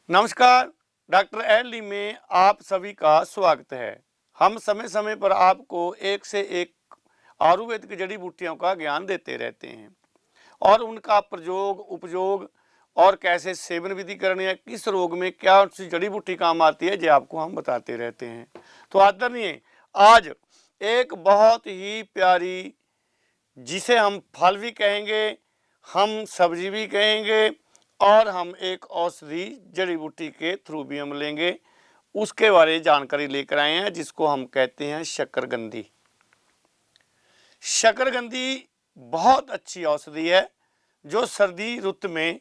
नमस्कार। Doctor L ली में आप सभी का स्वागत है। हम समय समय पर आपको एक से एक आयुर्वेद की जड़ी बूटियों का ज्ञान देते रहते हैं और उनका प्रयोग उपयोग और कैसे सेवन विधि करनी है, किस रोग में क्या सी जड़ी बूटी काम आती है, ये आपको हम बताते रहते हैं। तो आदरणीय, आज एक बहुत ही प्यारी, जिसे हम फल भी कहेंगे, हम सब्जी भी कहेंगे और हम एक औषधि जड़ी बूटी के थ्रू भी हम लेंगे, उसके बारे में जानकारी लेकर आए हैं, जिसको हम कहते हैं शकरकंदी। शकरकंदी बहुत अच्छी औषधि है जो सर्दी ऋतु में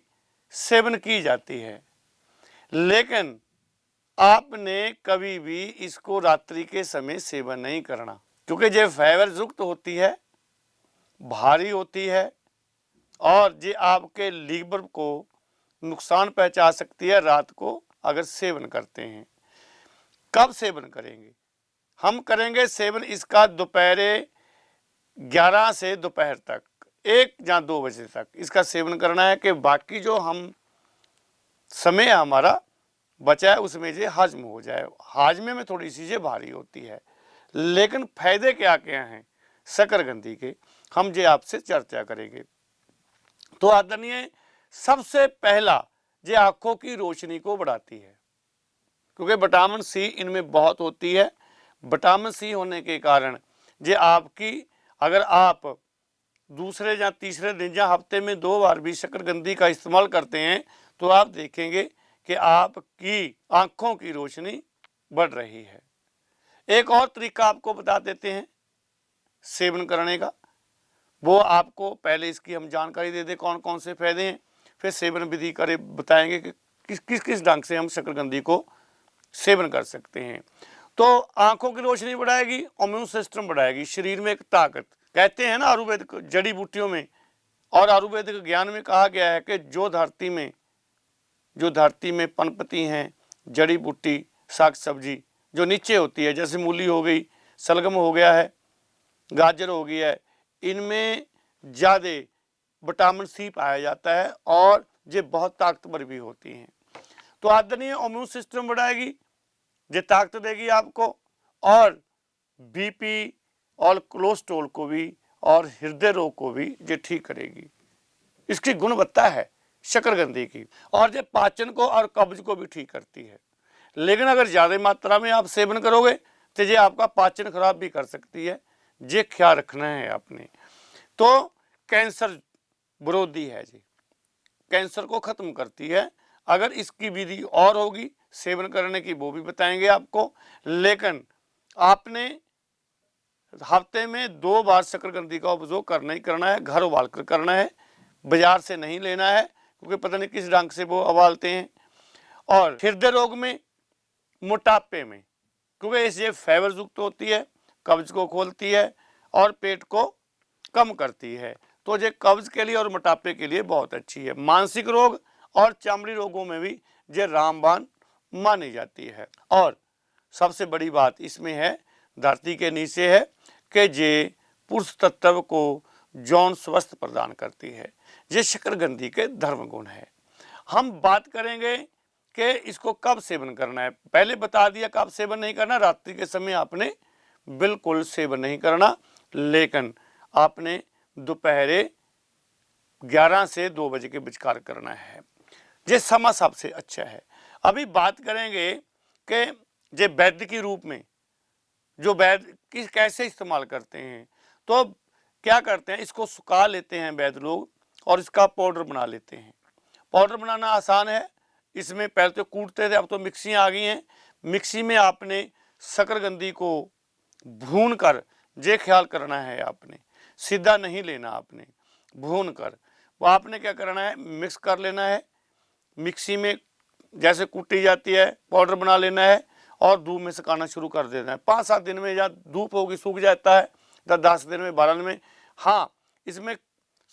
सेवन की जाती है, लेकिन आपने कभी भी इसको रात्रि के समय सेवन नहीं करना, क्योंकि ये फाइबर युक्त होती है, भारी होती है और ये आपके लीवर को नुकसान पहुंचा सकती है रात को अगर सेवन करते हैं। कब सेवन करेंगे? हम करेंगे सेवन इसका दोपहर 11 से दोपहर तक 1 या 2 बजे तक इसका सेवन करना है, कि बाकी जो हम समय हमारा बचा है उसमें ये हजम हो जाए। हाजमे में थोड़ी सी ये भारी होती है, लेकिन फायदे क्या क्या हैं शकरकंदी के, हम ये आपसे चर्चा करेंगे। तो आदरणीय, सबसे पहला, ये आंखों की रोशनी को बढ़ाती है, क्योंकि विटामिन सी इनमें बहुत होती है। विटामिन सी होने के कारण ये आपकी, अगर आप दूसरे या तीसरे दिन या हफ्ते में 2 बार भी शकरकंदी का इस्तेमाल करते हैं तो आप देखेंगे कि आपकी आंखों की रोशनी बढ़ रही है। एक और तरीका आपको बता देते हैं सेवन करने का, वो आपको पहले इसकी हम जानकारी दे दें कौन कौन से फायदे हैं, फिर सेवन विधि करे बताएंगे कि किस ढंग से हम शकरकंदी को सेवन कर सकते हैं। तो आंखों की रोशनी बढ़ाएगी, इम्यून सिस्टम बढ़ाएगी, शरीर में एक ताकत। कहते हैं ना आयुर्वेद जड़ी बूटियों में और आयुर्वेदिक ज्ञान में कहा गया है कि जो धरती में पनपती हैं जड़ी बूटी साग सब्जी जो नीचे होती है, जैसे मूली हो गई, सलगम हो गया है, गाजर हो गई है, इनमें ज़्यादा विटामिन सी पाया जाता है और ये बहुत ताकतवर भी होती हैं। तो आदरणीय, इम्यून सिस्टम बढ़ाएगी, ये ताकत देगी आपको, और बीपी और कोलेस्ट्रॉल को भी और हृदय रोग को भी ये ठीक करेगी। इसकी गुणवत्ता है शकरकंदी की, और ये पाचन को और कब्ज को भी ठीक करती है। लेकिन अगर ज़्यादा मात्रा में आप सेवन करोगे तो ये आपका पाचन खराब भी कर सकती है, ये ख्याल रखना है आपने। तो कैंसर विरोधी है जी, कैंसर को ख़त्म करती है। अगर इसकी विधि और होगी सेवन करने की, वो भी बताएंगे आपको, लेकिन आपने हफ्ते में 2 बार शकरकंदी का उपयोग करना ही करना है, घर उबाल कर करना है, बाजार से नहीं लेना है, क्योंकि पता नहीं किस ढंग से वो उबालते हैं। और हृदय रोग में, मोटापे में, क्योंकि इससे फाइबर युक्त होती है, कब्ज को खोलती है और पेट को कम करती है, तो ये कब्ज के लिए और मोटापे के लिए बहुत अच्छी है। मानसिक रोग और चमड़ी रोगों में भी ये रामबाण मानी जाती है। और सबसे बड़ी बात इसमें है, धरती के नीचे है, कि ये पुरुष तत्व को यौन स्वास्थ्य प्रदान करती है। ये शकरकंदी के धर्म गुण है। हम बात करेंगे कि इसको कब सेवन करना है। पहले बता दिया कब सेवन नहीं करना, रात्रि के समय आपने बिल्कुल सेवन नहीं करना, लेकिन आपने दोपहर 11 से 2 बजे के विचकार करना है। ये समय सबसे अच्छा है। अभी बात करेंगे कि ये वैद्य के रूप में जो वैद्य कैसे इस्तेमाल करते हैं। तो क्या करते हैं, इसको सुखा लेते हैं वैद्य लोग और इसका पाउडर बना लेते हैं। पाउडर बनाना आसान है, इसमें पहले तो कूटते थे, अब तो मिक्सियाँ आ गई हैं। मिक्सी में आपने शकरकंदी को भून कर, ये ख्याल करना है आपने, सीधा नहीं लेना, आपने भून कर वो आपने क्या करना है, मिक्स कर लेना है। मिक्सी में जैसे कूटी जाती है पाउडर बना लेना है और धूप में सुखाना शुरू कर देना है। 5-7 दिन में या धूप होगी सूख जाता है, या 10 दिन में 12 दिन में। हाँ, इसमें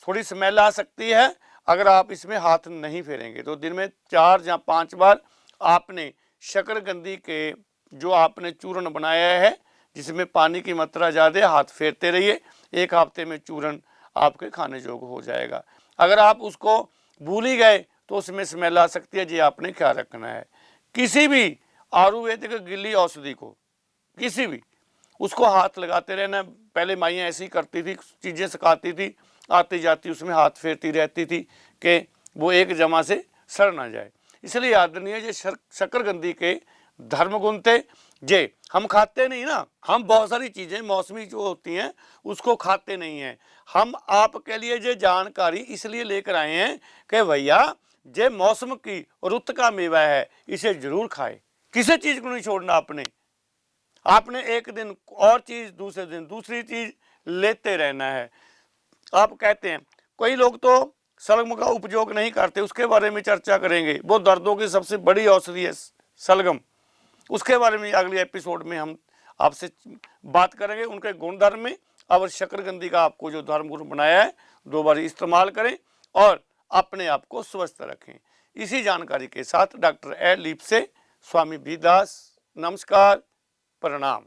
थोड़ी स्मेल आ सकती है अगर आप इसमें हाथ नहीं फेरेंगे, तो दिन में 4 या 5 बार आपने शकरकंदी के जो आपने चूर्ण बनाया है, जिसमें पानी की मात्रा ज़्यादा, हाथ फेरते रहिए। 1 हफ्ते में चूर्ण आपके खाने योग्य हो जाएगा। अगर आप उसको भूल ही गए तो उसमें स्मेल आ सकती है, ये आपने ख्याल रखना है। किसी भी आयुर्वेदिक गिल्ली औषधि को, किसी भी, उसको हाथ लगाते रहना। पहले माइयाँ ऐसी करती थी, चीज़ें सिखाती थी, आती जाती उसमें हाथ फेरती रहती थी कि वो एक जमा से सड़ ना जाए। इसलिए आदरणीय ये शकरकंदी के धर्म गुण थे। जे हम खाते नहीं ना, हम बहुत सारी चीज़ें मौसमी जो होती हैं उसको खाते नहीं हैं। हम आपके लिए ये जानकारी इसलिए लेकर आए हैं कि भैया ये मौसम की रुत का मेवा है, इसे जरूर खाए। किसी चीज़ को नहीं छोड़ना आपने एक दिन और चीज़, दूसरे दिन दूसरी चीज़ लेते रहना है। आप कहते हैं, कई लोग तो सलगम का उपयोग नहीं करते, उसके बारे में चर्चा करेंगे। वो दर्दों की सबसे बड़ी औषधि है सलगम, उसके बारे में अगले एपिसोड में हम आपसे बात करेंगे, उनके गुण धर्म में। और शकरकंदी का आपको जो धर्म गुण बनाया है 2 बार इस्तेमाल करें और अपने आप को स्वस्थ रखें। इसी जानकारी के साथ डॉक्टर ए लीप से स्वामी बीदास, नमस्कार, प्रणाम।